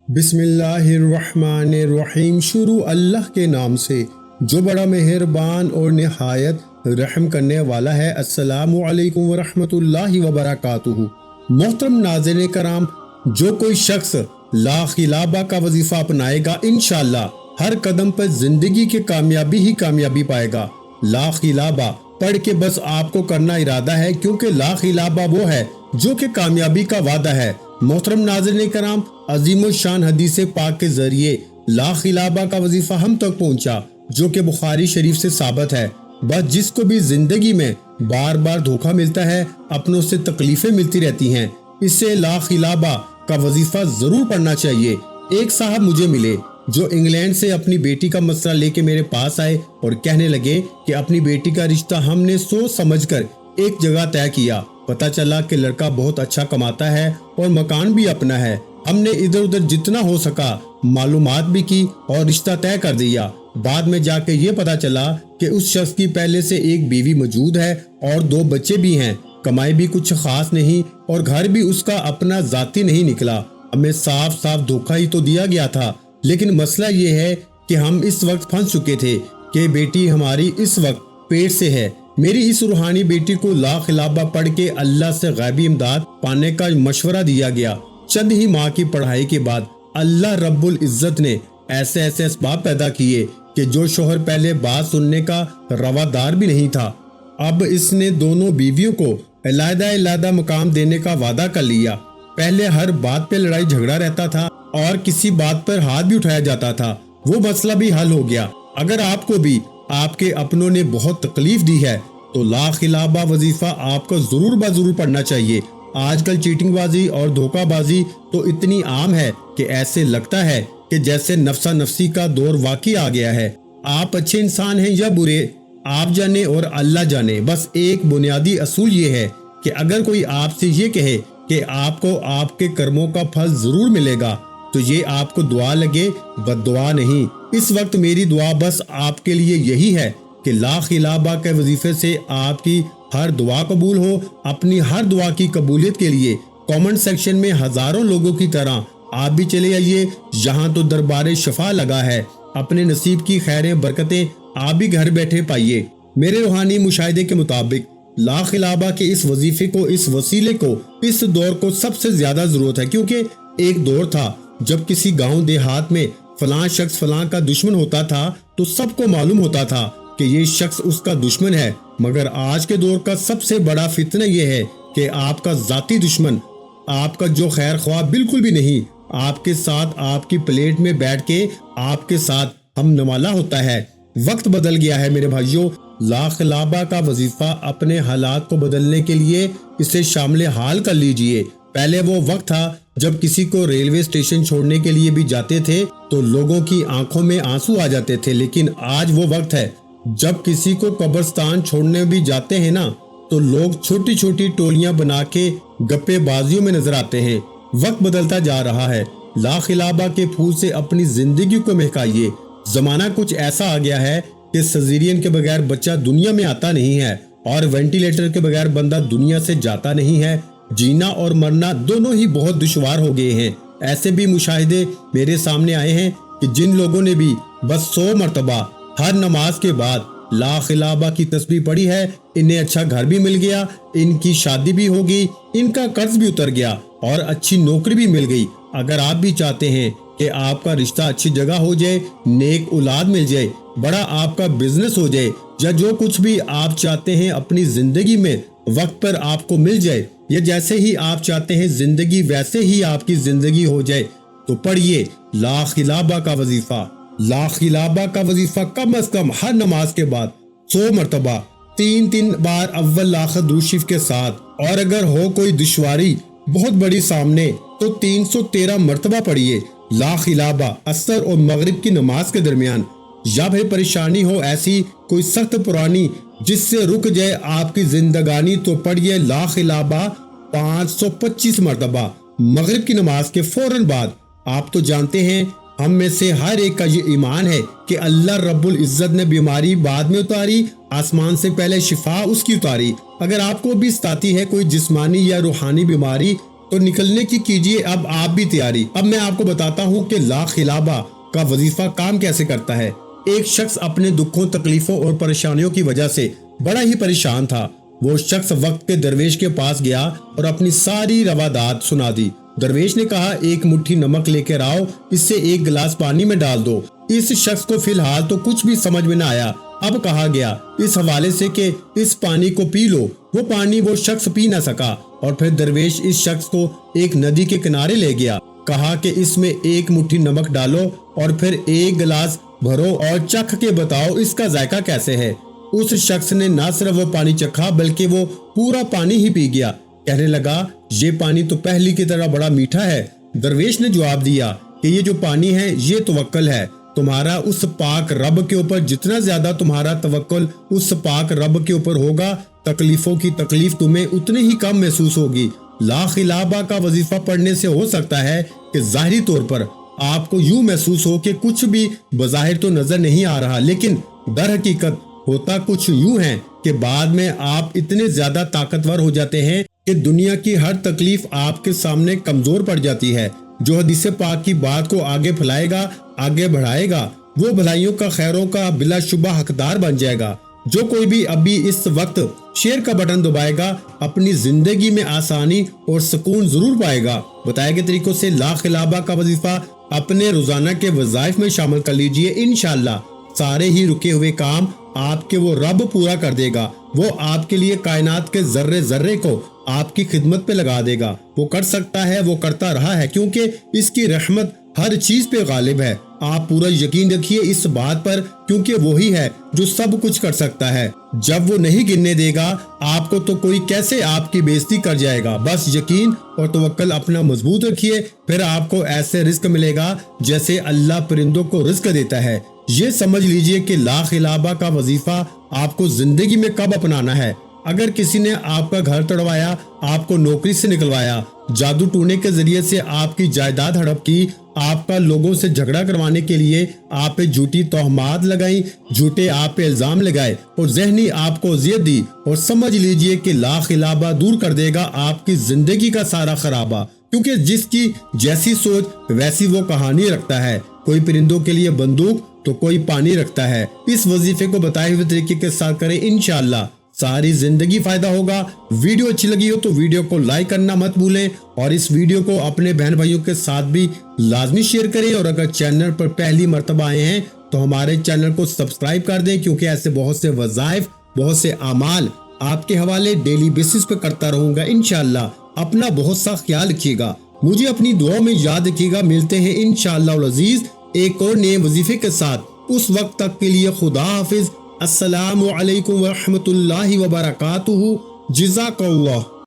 بسم اللہ الرحمن الرحیم۔ شروع اللہ کے نام سے جو بڑا مہربان اور نہایت رحم کرنے والا ہے۔ السلام علیکم ورحمۃ اللہ وبرکاتہ۔ محترم ناظرین کرام، جو کوئی شخص لا خلابہ کا وظیفہ اپنائے گا انشاءاللہ ہر قدم پر زندگی کے کامیابی ہی کامیابی پائے گا۔ لا خلابہ پڑھ کے بس آپ کو کرنا ارادہ ہے، کیونکہ لا خلابہ وہ ہے جو کہ کامیابی کا وعدہ ہے۔ محترم ناظرین کرام، عظیم الشان حدیث پاک کے ذریعے لا خلابہ کا وظیفہ ہم تک پہنچا، جو کہ بخاری شریف سے ثابت ہے۔ بس جس کو بھی زندگی میں بار بار دھوکہ ملتا ہے، اپنوں سے تکلیفیں ملتی رہتی ہیں، اس سے لا خلابہ کا وظیفہ ضرور پڑھنا چاہیے۔ ایک صاحب مجھے ملے جو انگلینڈ سے اپنی بیٹی کا مسئلہ لے کے میرے پاس آئے اور کہنے لگے کہ اپنی بیٹی کا رشتہ ہم نے سوچ سمجھ کر ایک جگہ طے کیا۔ پتہ چلا کہ لڑکا بہت اچھا کماتا ہے اور مکان بھی اپنا ہے۔ ہم نے ادھر ادھر جتنا ہو سکا معلومات بھی کی اور رشتہ طے کر دیا۔ بعد میں جا کے یہ پتہ چلا کہ اس شخص کی پہلے سے ایک بیوی موجود ہے اور 2 بچے بھی ہیں، کمائی بھی کچھ خاص نہیں اور گھر بھی اس کا اپنا ذاتی نہیں نکلا۔ ہمیں صاف صاف دھوکہ ہی تو دیا گیا تھا، لیکن مسئلہ یہ ہے کہ ہم اس وقت پھنس چکے تھے کہ بیٹی ہماری اس وقت پیٹ سے ہے۔ میری اس روحانی بیٹی کو لا خلابہ پڑھ کے اللہ سے غیبی امداد پانے کا مشورہ دیا گیا۔ چند ہی ماہ کی پڑھائی کے بعد اللہ رب العزت نے ایسے اسباب پیدا کیے کہ جو شوہر پہلے بات سننے کا روادار بھی نہیں تھا، اب اس نے دونوں بیویوں کو علیحدہ مقام دینے کا وعدہ کر لیا۔ پہلے ہر بات پہ لڑائی جھگڑا رہتا تھا اور کسی بات پر ہاتھ بھی اٹھایا جاتا تھا، وہ مسئلہ بھی حل ہو گیا۔ اگر آپ کو بھی آپ کے اپنوں نے بہت تکلیف دی ہے تو لا خلابہ وظیفہ آپ کو ضرور پڑھنا چاہیے۔ آج کل چیٹنگ بازی اور دھوکہ بازی تو اتنی عام ہے کہ ایسے لگتا ہے کہ جیسے نفسا نفسی کا دور واقعی آ گیا ہے۔ آپ اچھے انسان ہیں یا برے، آپ جانے اور اللہ جانے۔ بس ایک بنیادی اصول یہ ہے کہ اگر کوئی آپ سے یہ کہے کہ آپ کو آپ کے کرموں کا پھل ضرور ملے گا تو یہ آپ کو دعا لگے، بد دعا نہیں۔ اس وقت میری دعا بس آپ کے لیے یہی ہے کہ لا خلابہ کے وظیفے سے آپ کی ہر دعا قبول ہو۔ اپنی ہر دعا کی قبولیت کے لیے کامنٹ سیکشن میں ہزاروں لوگوں کی طرح آپ بھی چلے آئیے، یہاں تو دربار شفا لگا ہے۔ اپنے نصیب کی خیریں برکتیں آپ بھی گھر بیٹھے پائیے۔ میرے روحانی مشاہدے کے مطابق لا خلابہ کے اس وظیفے کو، اس وسیلے کو، اس دور کو سب سے زیادہ ضرورت ہے، کیونکہ ایک دور تھا جب کسی گاؤں دیہات میں فلاں شخص فلاں کا دشمن ہوتا تھا تو سب کو معلوم ہوتا تھا کہ یہ شخص اس کا دشمن ہے۔ مگر آج کے دور کا سب سے بڑا فتنہ یہ ہے کہ آپ کا ذاتی دشمن، آپ کا جو خیر خواہ بالکل بھی نہیں، آپ کے ساتھ آپ کی پلیٹ میں بیٹھ کے آپ کے ساتھ ہم نوالا ہوتا ہے۔ وقت بدل گیا ہے میرے بھائیوں۔ لا خلابہ کا وظیفہ اپنے حالات کو بدلنے کے لیے اسے شامل حال کر لیجئے۔ پہلے وہ وقت تھا جب کسی کو ریلوے اسٹیشن چھوڑنے کے لیے بھی جاتے تھے تو لوگوں کی آنکھوں میں آنسو آ جاتے تھے، لیکن آج وہ وقت ہے جب کسی کو قبرستان چھوڑنے بھی جاتے ہیں نا تو لوگ چھوٹی چھوٹی ٹولیاں بنا کے گپے بازیوں میں نظر آتے ہیں۔ وقت بدلتا جا رہا ہے۔ لا خلابہ کے پھول سے اپنی زندگی کو مہکائیے۔ زمانہ کچھ ایسا آ گیا ہے کہ سیزرین کے بغیر بچہ دنیا میں آتا نہیں ہے اور وینٹیلیٹر کے بغیر بندہ دنیا سے جاتا نہیں ہے۔ جینا اور مرنا دونوں ہی بہت دشوار ہو گئے ہیں۔ ایسے بھی مشاہدے میرے سامنے آئے ہیں کہ جن لوگوں نے بھی بس 100 مرتبہ ہر نماز کے بعد لا خلابہ کی تسبیح پڑھی ہے، انہیں اچھا گھر بھی مل گیا، ان کی شادی بھی ہوگی، ان کا قرض بھی اتر گیا اور اچھی نوکری بھی مل گئی۔ اگر آپ بھی چاہتے ہیں کہ آپ کا رشتہ اچھی جگہ ہو جائے، نیک اولاد مل جائے، بڑا آپ کا بزنس ہو جائے، یا جو کچھ بھی آپ چاہتے ہیں اپنی زندگی میں وقت پر آپ کو مل جائے، یا جیسے ہی آپ چاہتے ہیں زندگی ویسے ہی آپ کی زندگی ہو جائے، تو پڑھیے لا خلابہ کا وظیفہ۔ لا خلابہ کا وظیفہ کم از کم ہر نماز کے بعد 100 مرتبہ 3 بار اول آخر درود شریف کے ساتھ، اور اگر ہو کوئی دشواری بہت بڑی سامنے تو 313 مرتبہ پڑھیے لا خلابہ عصر اور مغرب کی نماز کے درمیان۔ یا پھر پریشانی ہو ایسی کوئی سخت پرانی جس سے رک جائے آپ کی زندگانی، تو پڑھیے لا خلابہ 525 مرتبہ مغرب کی نماز کے فوراً بعد۔ آپ تو جانتے ہیں ہم میں سے ہر ایک کا یہ ایمان ہے کہ اللہ رب العزت نے بیماری بعد میں اتاری، آسمان سے پہلے شفا اس کی اتاری۔ اگر آپ کو بھی ستاتی ہے کوئی جسمانی یا روحانی بیماری تو نکلنے کی کیجیے اب آپ بھی تیاری۔ اب میں آپ کو بتاتا ہوں کہ لا خلابہ کا وظیفہ کام کیسے کرتا ہے۔ ایک شخص اپنے دکھوں، تکلیفوں اور پریشانیوں کی وجہ سے بڑا ہی پریشان تھا۔ وہ شخص وقت کے درویش کے پاس گیا اور اپنی ساری روادات سنا دی۔ درویش نے کہا، ایک مٹھی نمک لے کر آؤ، اس سے ایک گلاس پانی میں ڈال دو۔ اس شخص کو فی الحال تو کچھ بھی سمجھ میں نہ آیا۔ اب کہا گیا اس حوالے سے کہ اس پانی کو پی لو۔ وہ پانی وہ شخص پی نہ سکا اور پھر درویش اس شخص کو ایک ندی کے کنارے لے گیا۔ کہا کہ اس میں ایک مٹھی نمک ڈالو اور پھر ایک گلاس بھرو اور چکھ کے بتاؤ اس کا ذائقہ کیسے ہے۔ اس شخص نے نہ صرف وہ پانی چکھا بلکہ وہ پورا پانی ہی پی گیا۔ کہنے لگا، یہ پانی تو پہلی کی طرح بڑا میٹھا ہے۔ درویش نے جواب دیا کہ یہ جو پانی ہے یہ توکل ہے۔ تمہارا اس پاک رب کے اوپر جتنا زیادہ تمہارا توکل اس پاک رب کے اوپر ہوگا، تکلیفوں کی تکلیف تمہیں اتنی ہی کم محسوس ہوگی۔ لا خلابہ کا وظیفہ پڑھنے سے ہو سکتا ہے کہ ظاہری طور پر آپ کو یوں محسوس ہو کہ کچھ بھی بظاہر تو نظر نہیں آ رہا، لیکن در حقیقت ہوتا کچھ یوں ہے کہ بعد میں آپ اتنے زیادہ طاقتور ہو جاتے ہیں کہ دنیا کی ہر تکلیف آپ کے سامنے کمزور پڑ جاتی ہے۔ جو حدیث پاک کی بات کو آگے پھیلائے گا، آگے بڑھائے گا، وہ بھلائیوں کا، خیروں کا بلا شبہ حقدار بن جائے گا۔ جو کوئی بھی ابھی اس وقت شیئر کا بٹن دبائے گا اپنی زندگی میں آسانی اور سکون ضرور پائے گا۔ بتائے گئے طریقوں سے لا خلابہ کا وظیفہ اپنے روزانہ کے وظائف میں شامل کر لیجئے۔ انشاءاللہ سارے ہی رکے ہوئے کام آپ کے وہ رب پورا کر دے گا۔ وہ آپ کے لیے کائنات کے ذرے ذرے کو آپ کی خدمت پہ لگا دے گا۔ وہ کر سکتا ہے، وہ کرتا رہا ہے، کیونکہ اس کی رحمت ہر چیز پہ غالب ہے۔ آپ پورا یقین رکھیے اس بات پر، کیونکہ وہی ہے جو سب کچھ کر سکتا ہے۔ جب وہ نہیں گرنے دے گا آپ کو تو کوئی کیسے آپ کی بے عزتی کر جائے گا۔ بس یقین اور توکل اپنا مضبوط رکھیے، پھر آپ کو ایسے رزق ملے گا جیسے اللہ پرندوں کو رزق دیتا ہے۔ یہ سمجھ لیجئے کہ لا خلابہ کا وظیفہ آپ کو زندگی میں کب اپنانا ہے۔ اگر کسی نے آپ کا گھر توڑوایا، آپ کو نوکری سے نکلوایا، جادو ٹونے کے ذریعے سے آپ کی جائیداد ہڑپ کی، آپ کا لوگوں سے جھگڑا کروانے کے لیے آپ پہ جھوٹی تہمات لگائیں، جھوٹے آپ پہ الزام لگائے اور ذہنی آپ کو اذیت دی، اور سمجھ لیجئے کہ لا خلابہ دور کر دے گا آپ کی زندگی کا سارا خرابہ، کیونکہ جس کی جیسی سوچ ویسی وہ کہانی رکھتا ہے۔ کوئی پرندوں کے لیے بندوق تو کوئی پانی رکھتا ہے۔ اس وظیفے کو بتائے ہوئے طریقے کے ساتھ کریں، انشاءاللہ ساری زندگی فائدہ ہوگا۔ ویڈیو اچھی لگی ہو تو ویڈیو کو لائک کرنا مت بھولیں، اور اس ویڈیو کو اپنے بہن بھائیوں کے ساتھ بھی لازمی شیئر کریں، اور اگر چینل پر پہلی مرتبہ آئے ہیں تو ہمارے چینل کو سبسکرائب کر دیں، کیونکہ ایسے بہت سے وظائف، بہت سے اعمال آپ کے حوالے ڈیلی بیسس پہ کرتا رہوں گا۔ انشاءاللہ اپنا بہت سا خیال رکھیے گا، مجھے اپنی دعاؤں میں یاد رکھیے گا۔ ملتے ہیں انشاءاللہ العزیز ایک اور نئے وظیفے کے ساتھ، اس وقت تک کے لیے خدا حافظ۔ السلام علیکم ورحمۃ اللہ وبرکاتہ۔ جزاک اللہ۔